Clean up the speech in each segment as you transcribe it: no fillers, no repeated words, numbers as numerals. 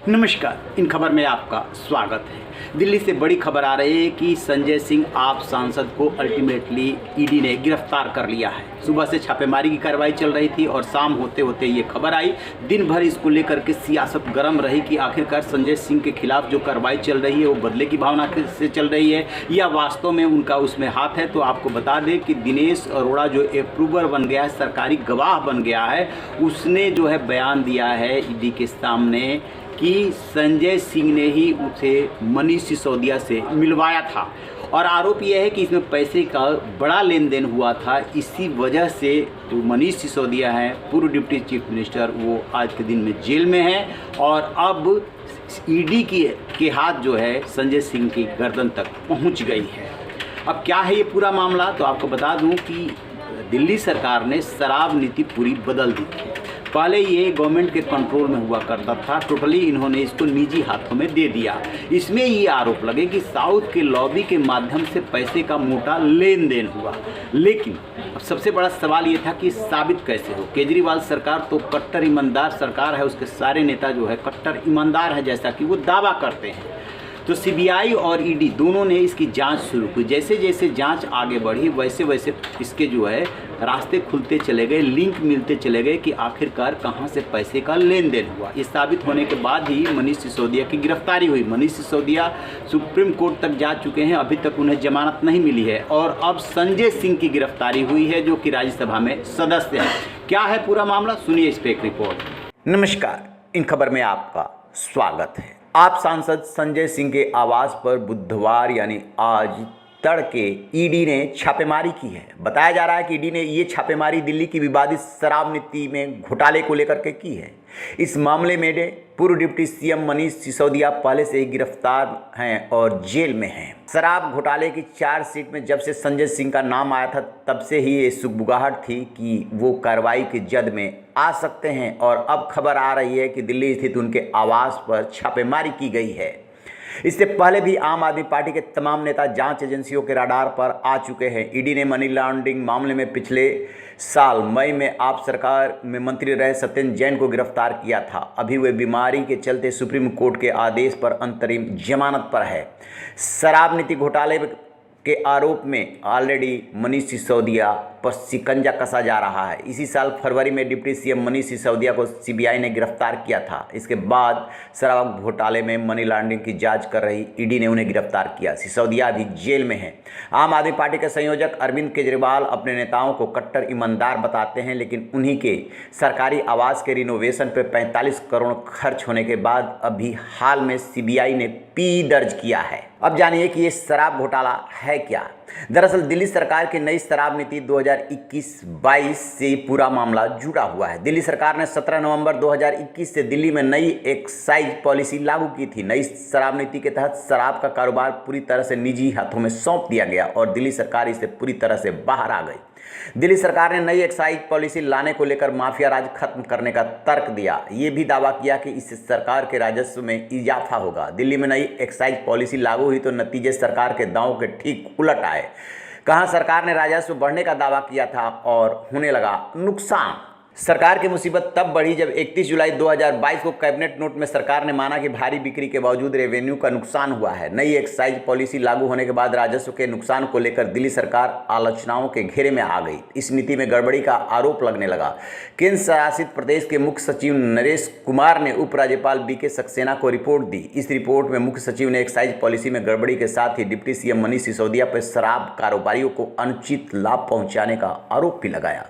नमस्कार। इन खबर में आपका स्वागत है। दिल्ली से बड़ी खबर आ रही है कि संजय सिंह आप सांसद को अल्टीमेटली ईडी ने गिरफ्तार कर लिया है। सुबह से छापेमारी की कार्रवाई चल रही थी और शाम होते होते ये खबर आई। दिन भर इसको लेकर के सियासत गर्म रही कि आखिरकार संजय सिंह के खिलाफ जो कार्रवाई चल रही है वो बदले की भावना से चल रही है या वास्तव में उनका उसमें हाथ है। तो आपको बता दें कि दिनेश अरोड़ा जो अप्रूवर बन गया है, सरकारी गवाह बन गया है, उसने जो है बयान दिया है ईडी के सामने कि संजय सिंह ने ही उसे मनीष सिसोदिया से मिलवाया था और आरोप यह है कि इसमें पैसे का बड़ा लेन देन हुआ था। इसी वजह से जो मनीष सिसोदिया है, पूर्व डिप्टी चीफ मिनिस्टर, वो आज के दिन में जेल में है और अब ईडी के हाथ जो है संजय सिंह की गर्दन तक पहुंच गई है। अब क्या है ये पूरा मामला, तो आपको बता दूं कि दिल्ली सरकार ने शराब नीति पूरी बदल दी थी। पहले ये गवर्नमेंट के कंट्रोल में हुआ करता था, टोटली इन्होंने इसको निजी हाथों में दे दिया। इसमें ये आरोप लगे कि साउथ के लॉबी के माध्यम से पैसे का मोटा लेन देन हुआ। लेकिन अब सबसे बड़ा सवाल ये था कि साबित कैसे हो। केजरीवाल सरकार तो कट्टर ईमानदार सरकार है, उसके सारे नेता जो है कट्टर ईमानदार है जैसा कि वो दावा करते हैं। तो सीबीआई और ईडी दोनों ने इसकी जांच शुरू की। जैसे जैसे जांच आगे बढ़ी वैसे वैसे इसके जो है रास्ते खुलते चले गए, लिंक मिलते चले गए कि आखिरकार कहां से पैसे का लेन देन हुआ। ये साबित होने के बाद ही मनीष सिसोदिया की गिरफ्तारी हुई। मनीष सिसोदिया सुप्रीम कोर्ट तक जा चुके हैं, अभी तक उन्हें जमानत नहीं मिली है और अब संजय सिंह की गिरफ्तारी हुई है जो कि राज्यसभा में सदस्य है। क्या है पूरा मामला, सुनिए इस पे एक रिपोर्ट। नमस्कार, इन खबर में आपका स्वागत है। आप सांसद संजय सिंह के आवास पर बुधवार यानी आज तड़के ईडी ने छापेमारी की है। बताया जा रहा है कि ईडी ने ये छापेमारी दिल्ली की विवादित शराब नीति में घोटाले को लेकर के की है। इस मामले में पूर्व डिप्टी सीएम मनीष सिसोदिया पहले से ही गिरफ्तार हैं और जेल में हैं। शराब घोटाले की चार्जशीट में जब से संजय सिंह का नाम आया था तब से ही ये सुगबुगाहट थी कि वो कार्रवाई की जद में आ सकते हैं और अब खबर आ रही है कि दिल्ली स्थित उनके आवास पर छापेमारी की गई है। इससे पहले भी आम आदमी पार्टी के तमाम नेता जांच एजेंसियों के रडार पर आ चुके हैं। ईडी ने मनी लॉन्ड्रिंग मामले में पिछले साल मई में आप सरकार में मंत्री रहे सत्येंद्र जैन को गिरफ्तार किया था। अभी वे बीमारी के चलते सुप्रीम कोर्ट के आदेश पर अंतरिम जमानत पर है। शराब नीति घोटाले के आरोप में ऑलरेडी मनीष सिसोदिया पर शिकंजा कसा जा रहा है। इसी साल फरवरी में डिप्टी सीएम मनीष सिसोदिया को सीबीआई ने गिरफ्तार किया था। इसके बाद शराब घोटाले में मनी लॉन्ड्रिंग की जांच कर रही ईडी ने उन्हें गिरफ्तार किया। सिसोदिया अभी जेल में है। आम आदमी पार्टी के संयोजक अरविंद केजरीवाल अपने नेताओं को कट्टर ईमानदार बताते हैं, लेकिन उन्हीं के सरकारी आवास के रिनोवेशन पर 45 करोड़ खर्च होने के बाद अभी हाल में सीबीआई ने पी दर्ज किया है। अब जानिए कि ये शराब घोटाला है क्या। दरअसल दिल्ली सरकार की नई शराब नीति 2021-22 से पूरा मामला जुड़ा हुआ है। दिल्ली सरकार ने 17 नवंबर 2021 से दिल्ली में नई एक्साइज पॉलिसी लागू की थी। नई शराब नीति के तहत शराब का कारोबार पूरी तरह से निजी हाथों में सौंप दिया गया और दिल्ली सरकार इससे पूरी तरह से बाहर आ गई। दिल्ली सरकार ने नई एक्साइज पॉलिसी लाने को लेकर माफिया राज खत्म करने का तर्क दिया। ये भी दावा किया कि इससे सरकार के राजस्व में इजाफा होगा। दिल्ली में नई एक्साइज पॉलिसी लागू हुई तो नतीजे सरकार के दावों के ठीक उलट आए। कहां सरकार ने राजस्व बढ़ने का दावा किया था और होने लगा नुकसान। सरकार की मुसीबत तब बढ़ी जब 31 जुलाई 2022 को कैबिनेट नोट में सरकार ने माना कि भारी बिक्री के बावजूद रेवेन्यू का नुकसान हुआ है। नई एक्साइज पॉलिसी लागू होने के बाद राजस्व के नुकसान को लेकर दिल्ली सरकार आलोचनाओं के घेरे में आ गई। इस नीति में गड़बड़ी का आरोप लगने लगा। केंद्र शासित प्रदेश के मुख्य सचिव नरेश कुमार ने उपराज्यपाल बीके सक्सेना को रिपोर्ट दी। इस रिपोर्ट में मुख्य सचिव ने एक्साइज पॉलिसी में गड़बड़ी के साथ ही डिप्टी सीएम मनीष सिसोदिया पर शराब कारोबारियों को अनुचित लाभ पहुंचाने का आरोप भी लगाया।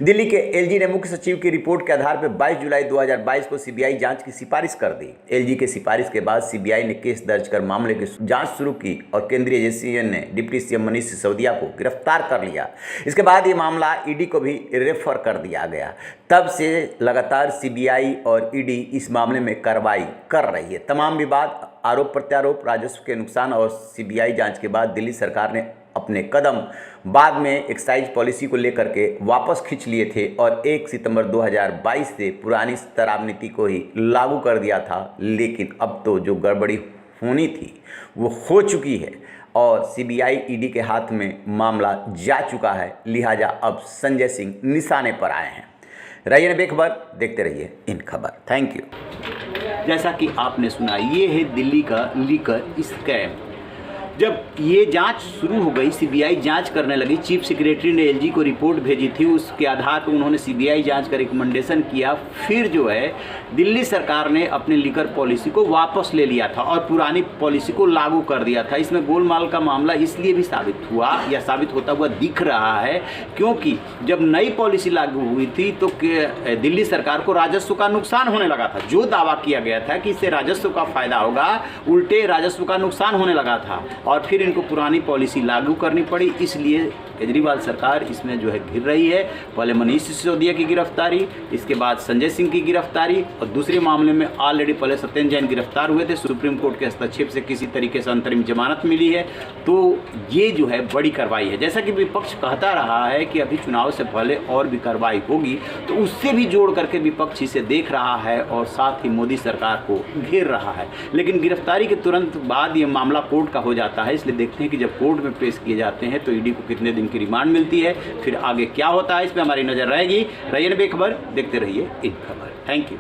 दिल्ली के एलजी ने मुख्य सचिव की रिपोर्ट के आधार पर 22 जुलाई 2022 को सीबीआई जांच की सिफारिश कर दी। एलजी के सिफारिश के बाद सीबीआई ने केस दर्ज कर मामले की जांच शुरू की और केंद्रीय एजेंसी ने डिप्टी सीएम मनीष सिसोदिया को गिरफ्तार कर लिया। इसके बाद ये मामला ईडी को भी रेफर कर दिया गया। तब से लगातार सीबीआई और ईडी इस मामले में कार्रवाई कर रही है। तमाम विवाद, आरोप प्रत्यारोप, राजस्व के नुकसान और सीबीआई जांच के बाद दिल्ली सरकार ने अपने कदम बाद में एक्साइज पॉलिसी को लेकर के वापस खींच लिए थे और 1 सितंबर 2022 से पुरानी शराब नीति को ही लागू कर दिया था। लेकिन अब तो जो गड़बड़ी होनी थी वो हो चुकी है और सीबीआई ईडी के हाथ में मामला जा चुका है। लिहाजा अब संजय सिंह निशाने पर आए हैं। रहिए बेखबर, देखते रहिए इन खबर। Thank you. जैसा कि आपने सुना, ये है दिल्ली का लीकर स्कैम। जब ये जांच शुरू हो गई, सीबीआई जांच करने लगी, चीफ सेक्रेटरी ने एलजी को रिपोर्ट भेजी थी, उसके आधार पर उन्होंने सीबीआई जांच का रिकमेंडेशन किया। फिर जो है दिल्ली सरकार ने अपने लीकर पॉलिसी को वापस ले लिया था और पुरानी पॉलिसी को लागू कर दिया था। इसमें गोलमाल का मामला इसलिए भी साबित हुआ या साबित होता हुआ दिख रहा है क्योंकि जब नई पॉलिसी लागू हुई थी तो दिल्ली सरकार को राजस्व का नुकसान होने लगा था। जो दावा किया गया था कि इससे राजस्व का फायदा होगा, उल्टे राजस्व का नुकसान होने लगा था और फिर इनको पुरानी पॉलिसी लागू करनी पड़ी। इसलिए केजरीवाल सरकार इसमें जो है घिर रही है। पहले मनीष सिसोदिया की गिरफ्तारी, इसके बाद संजय सिंह की गिरफ्तारी और दूसरे मामले में ऑलरेडी पहले सत्येंद्र जैन गिरफ्तार हुए थे। सुप्रीम कोर्ट के हस्तक्षेप से किसी तरीके से अंतरिम जमानत मिली है। तो ये जो है बड़ी कार्रवाई है। जैसा कि विपक्ष कहता रहा है कि अभी चुनाव से पहले और भी कार्रवाई होगी, तो उससे भी जोड़ करके विपक्ष इसे देख रहा है और साथ ही मोदी सरकार को घेर रहा है। लेकिन गिरफ्तारी के तुरंत बाद ये मामला कोर्ट का हो जाता है। इसलिए देखते हैं कि जब कोर्ट में पेश किए जाते हैं तो ईडी को कितने दिन की रिमांड मिलती है, फिर आगे क्या होता है, इस पर हमारी नजर रहेगी। रहिए बेखबर, देखते रहिए इन खबर। Thank you.